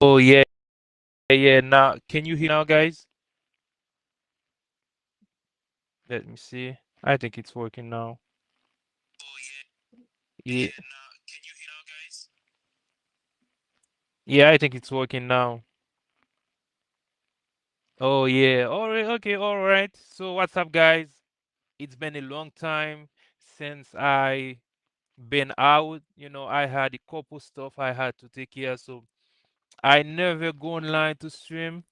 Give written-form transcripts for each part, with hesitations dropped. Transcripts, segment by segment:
Oh yeah, yeah. Now, can you hear now, guys? Let me see. I think it's working now. Yeah, yeah. I think it's working now. Oh yeah. All right. Okay. All right. So what's up, guys? It's been a long time since I been out. I had a couple stuff I had to take care, so I never go online to stream.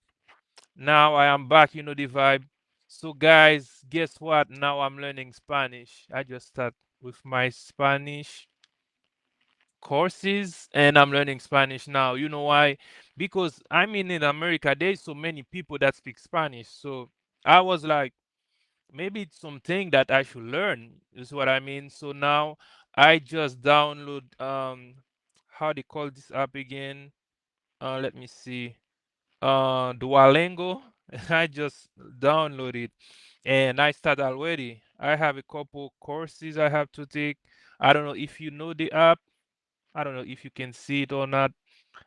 Now I am back. You know the vibe. So guys, guess what? Now I'm learning Spanish. I just start with my Spanish courses and I'm learning Spanish now. You know why? Because I mean in America there's so many people that speak Spanish. So I was like, maybe it's something that I should learn, is what I mean. So now I just download how they call this app again. Let me see. Duolingo. I just download it and I start already. I have a couple courses I have to take. I don't know if you know the app. I don't know if you can see it or not.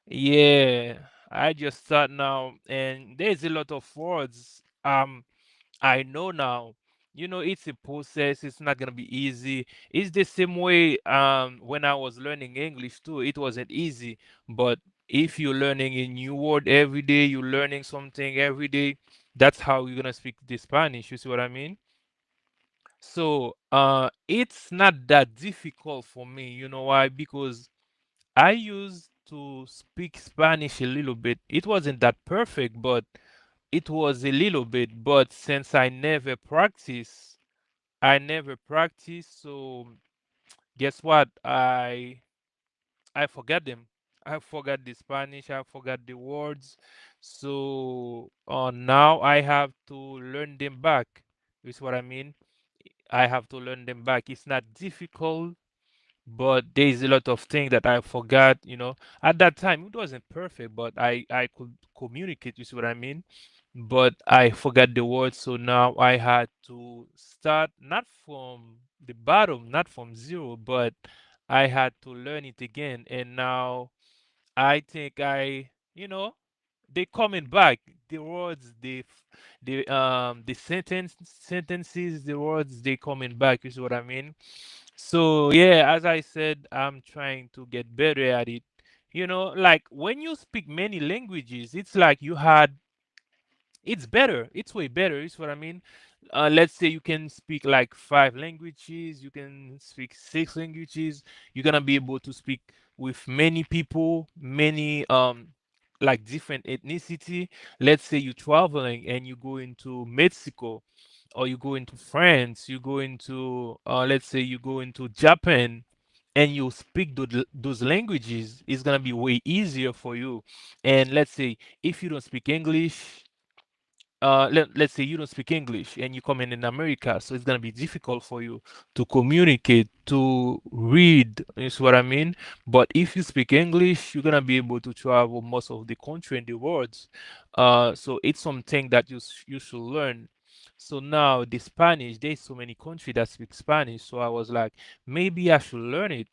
Yeah, I just start now, and there's a lot of words. I know now. It's a process. It's not gonna be easy. It's the same way. When I was learning English too, it wasn't easy. But if you're learning a new word every day, you're learning something every day. That's how you're gonna speak the Spanish. You see what I mean? So, it's not that difficult for me. You know why? Because I used to speak Spanish a little bit. It wasn't that perfect, but it was a little bit. But since I never practiced. So guess what? I forgot them. I forgot the Spanish. I forgot the words. So now I have to learn them back. Is what I mean. I have to learn them back. It's not difficult, but there's a lot of things that I forgot. At that time it wasn't perfect, but I could communicate. You see what I mean? But I forgot the words, so now I had to start not from the bottom, not from zero, but I had to learn it again. And now I think they coming back. The words, the sentences, the words, they coming back. You see what I mean? So yeah, as I said, I'm trying to get better at it. Like when you speak many languages, it's like it's better. It's way better. Is what I mean. Let's say you can speak like five languages, you can speak six languages. You're gonna be able to speak with many people, many like different ethnicity. Let's say you're traveling and you go into Mexico, or you go into France, you go into let's say you go into Japan, and you speak those languages. It's gonna be way easier for you. And let's say if you don't speak English, let's say you don't speak English and you come in America, so it's gonna be difficult for you to communicate, to read, is what I mean. But if you speak English, you're gonna be able to travel most of the country and the world. So it's something that you should learn. So now the Spanish, there's so many countries that speak Spanish, so I was like, maybe I should learn it.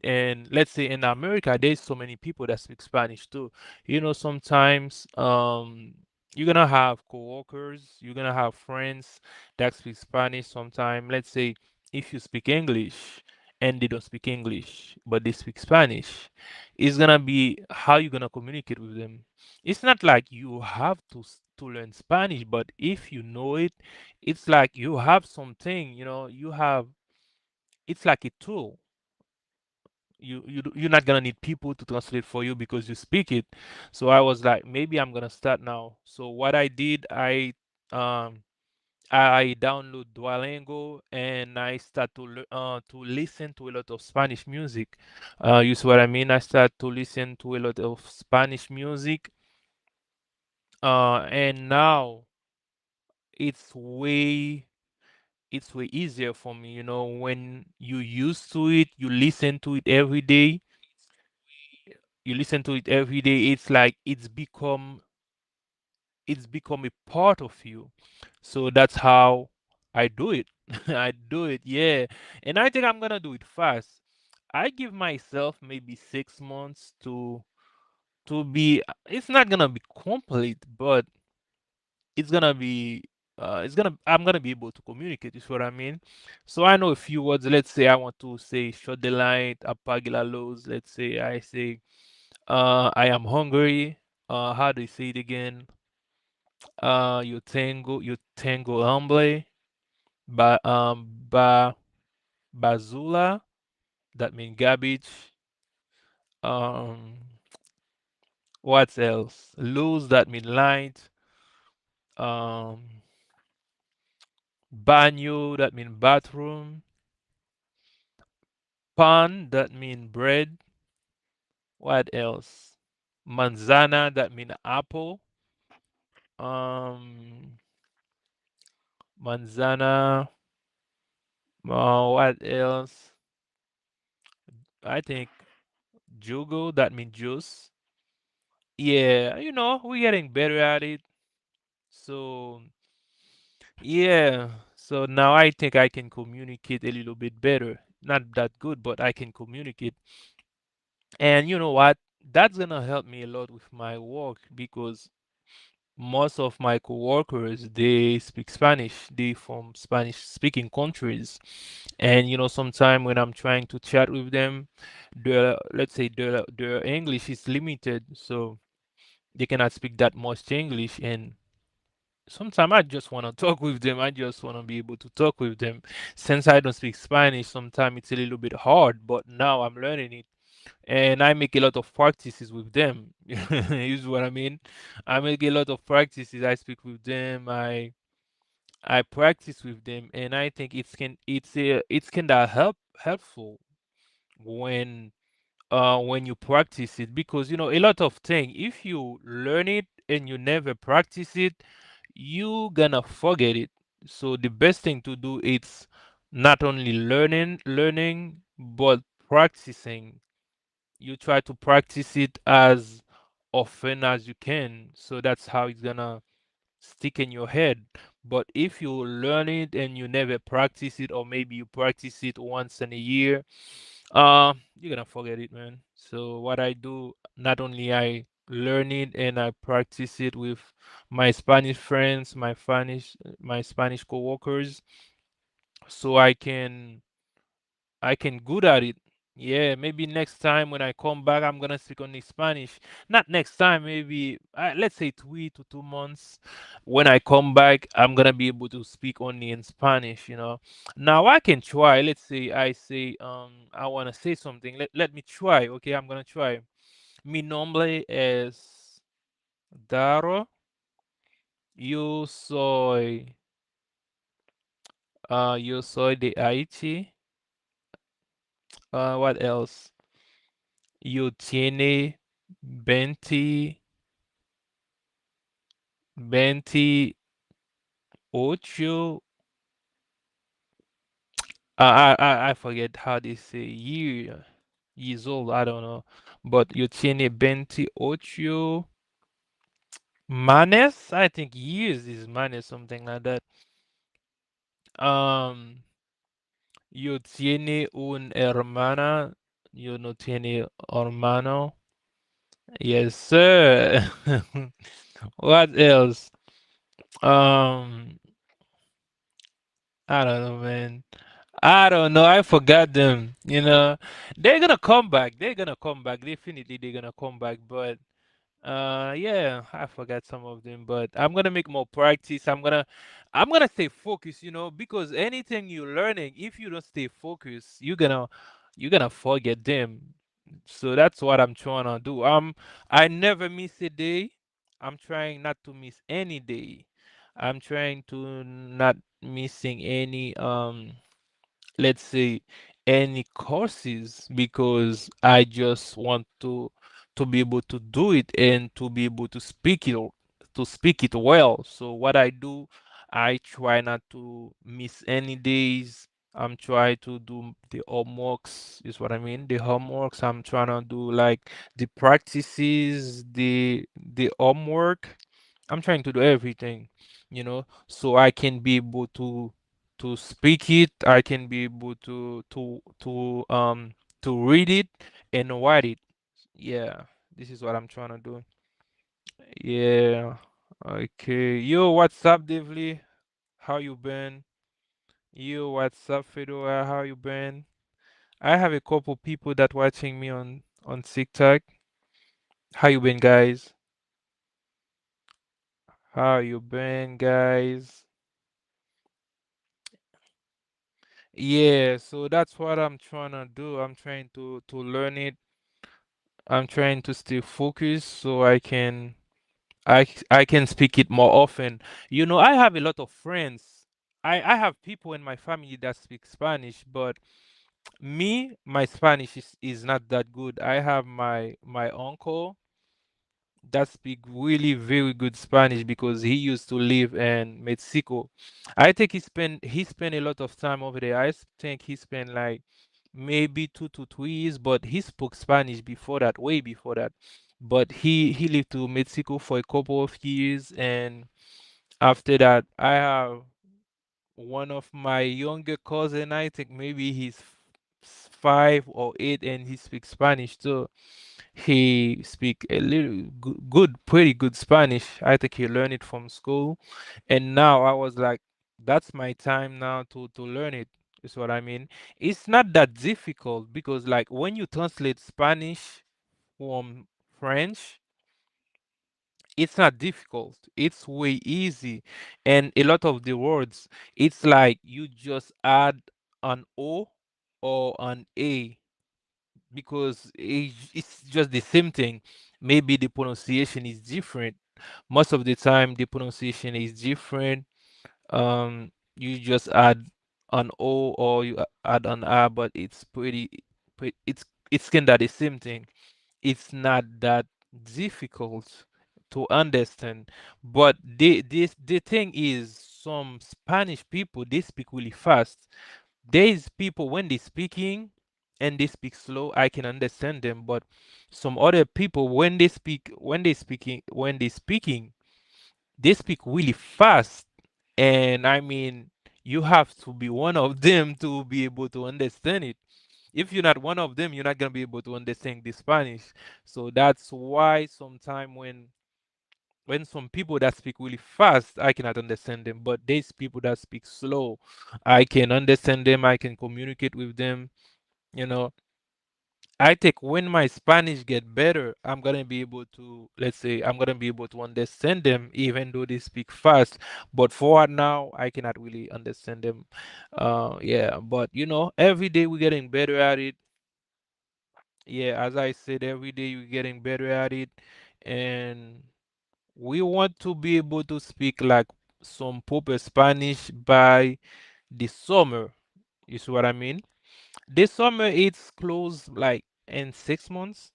And let's say in America, there's so many people that speak Spanish too. Sometimes you're gonna have coworkers, you're gonna have friends that speak Spanish sometime. Let's say if you speak English and they don't speak English, but they speak Spanish, it's gonna be how you gonna communicate with them. It's not like you have to learn Spanish, but if you know it, it's like you have something, it's like a tool. You're not gonna need people to translate for you because you speak it. So I was like, maybe I'm gonna start now. So what I did, um I download Duolingo and I start to listen to a lot of Spanish music. You see what I mean? I start to listen to a lot of Spanish music. And now it's way it's way easier for me. When you used to it, you listen to it every day. It's like it's become a part of you. So that's how I do it. I do it, yeah. And I think I'm gonna do it fast. I give myself maybe 6 months to to be, it's not gonna be complete, but it's gonna be I'm gonna be able to communicate, is what I mean. So I know a few words. Let's say I want to say short the line, apagila lows. Let's say I say I am hungry. How do you say it again? You tango hambre. Ba bazula. That means garbage. Um, what else? Lose, that mean light. Um, banyo, that mean bathroom. Pan, that mean bread. What else? Manzana, that mean apple. Um, manzana. What else? I think jugo, that mean juice. Yeah, we're getting better at it. So yeah, so now I think I can communicate a little bit better. Not that good, but I can communicate. And you know what? That's gonna help me a lot with my work because most of my coworkers, they speak Spanish. They from Spanish speaking countries. And sometime when I'm trying to chat with them, let's say their English is limited, so they cannot speak that much English. And sometimes I just want to talk with them. I just want to be able to talk with them. Since I don't speak Spanish, sometimes it's a little bit hard, but now I'm learning it. And I make a lot of practices with them. You see what I mean? I make a lot of practices. I speak with them. I practice with them, and I think it's kind of helpful when when you practice it, because a lot of thing, if you learn it and you never practice it, you gonna forget it. So the best thing to do is not only learning but practicing. You try to practice it as often as you can, so that's how it's gonna stick in your head. But if you learn it and you never practice it, or maybe you practice it once in a year, you're gonna forget it, man. So what I do, not only I learn it and I practice it with my Spanish friends, my Spanish coworkers, so I can good at it. Yeah, maybe next time when I come back, I'm gonna speak only Spanish. Not next time, maybe let's say 3 to 2 months. When I come back, I'm gonna be able to speak only in Spanish. Now I can try. Let's say I say I wanna say something. Let me try. Okay, I'm gonna try. Mi nombre es Daro. Yo soy de Haiti. What else? You tiene 28 I forget how they say years old, I don't know. But you tiene 28 manes? I think years is manes, something like that. Um, you tiene un hermana, you no tiene hermano. Yes, sir. What else? Um, I don't know, man. I don't know. I forgot them. They're gonna come back. They're gonna come back. Definitely, they're gonna come back. But yeah, I forgot some of them. But I'm gonna make more practice. I'm gonna stay focused. Because anything you're learning, if you don't stay focused, you're gonna forget them. So that's what I'm trying to do. I never miss a day. I'm trying not to miss any day. I'm trying to not missing any let's say any courses, because I just want to be able to do it and to be able to speak it well. So what I do, I try not to miss any days. I'm trying to do the homeworks, is what I mean. The homeworks, I'm trying to do like the practices, the homework. I'm trying to do everything, so I can be able to speak it. I can be able to read it and write it. Yeah. This is what I'm trying to do. Yeah. Okay. Yo, what's up, Devly? How you been? Yo, what's up, Fedora? How you been? I have a couple people that watching me on TikTok. How you been, guys? How you been, guys? Yeah, so that's what I'm trying to do. I'm trying to learn it. I'm trying to stay focused so I can speak it more often. You know, I have a lot of friends. I have people in my family that speak Spanish, but me, my Spanish is not that good. I have my uncle that speak really very good Spanish because he used to live in Mexico. I think he spent a lot of time over there. Think he spent like maybe 2 to 3 years, but he spoke Spanish before that, way before that. But he lived to Mexico for a couple of years, and after that, I have one of my younger cousin. I think maybe he's 5 or 8, and he speaks Spanish too. He speak a little good, pretty good Spanish. I think he learned it from school, and now I was like, that's my time now to learn it. Is what I mean. It's not that difficult because like when you translate Spanish from French, it's not difficult. It's way easy, and a lot of the words, it's like you just add an O or an A because it's just the same thing. Maybe the pronunciation is different. Most of the time, the pronunciation is different. You just add an O or you add an R, but it's it's kind of the same thing. It's not that difficult to understand. But the thing is, some Spanish people they speak really fast. There's people when they speaking and they speak slow, I can understand them. But some other people when they speaking, they speak really fast. And I mean, you have to be one of them to be able to understand it. If you're not one of them, you're not gonna be able to understand the Spanish. So that's why sometimes when some people that speak really fast, I cannot understand them. But there's people that speak slow. I can understand them, I can communicate with them, you know. I think when my Spanish get better, I'm gonna be able to, let's say, I'm gonna be able to understand them even though they speak fast. But for now, I cannot really understand them. Yeah, but every day we're getting better at it. Yeah, as I said, every day we're getting better at it, and we want to be able to speak like some proper Spanish by the summer. You see what I mean? This summer it's close like in 6 months,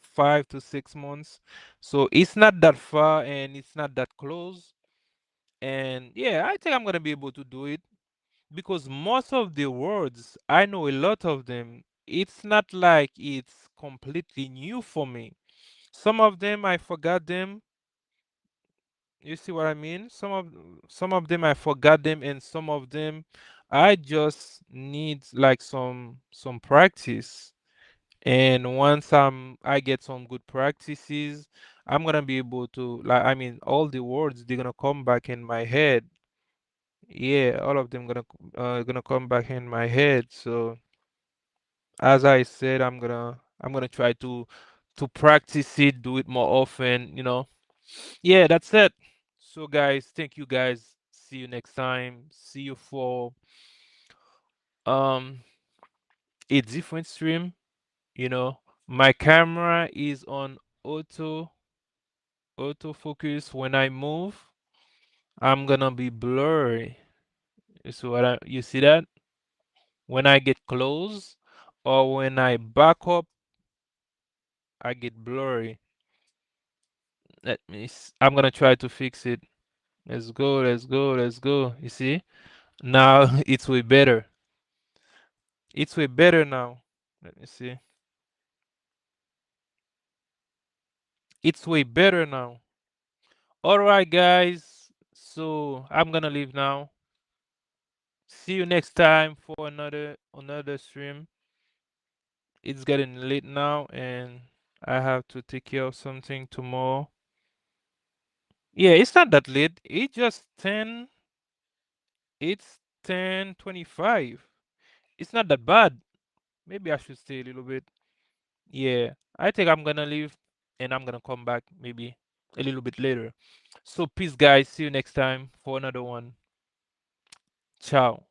5 to 6 months. So it's not that far and it's not that close. And yeah, I think I'm gonna be able to do it because most of the words I know a lot of them. It's not like it's completely new for me. Some of them I forgot them. You see what I mean? Some of them I forgot them, and some of them I just need like some practice. And once I get some good practices, I'm gonna be able to, like, I mean, all the words they're gonna come back in my head. Yeah, all of them gonna come back in my head. So as I said, I'm gonna try to practice it, do it more often. Yeah, that's it. So guys, thank you guys. See you next time. See you for um a different stream. My camera is on autofocus. When I move, I'm gonna be blurry. So you see that? When I get close or when I back up, I get blurry. I'm gonna try to fix it. Let's go, let's go, let's go. You see? Now it's way better. It's way better now. Let me see. It's way better now. All right, guys. So I'm gonna leave now. See you next time for another stream. It's getting late now, and I have to take care of something tomorrow. Yeah, it's not that late. It's 10:25. It's not that bad. Maybe I should stay a little bit. Yeah, I think I'm gonna leave and I'm gonna come back maybe a little bit later. So peace guys, see you next time for another one. Ciao.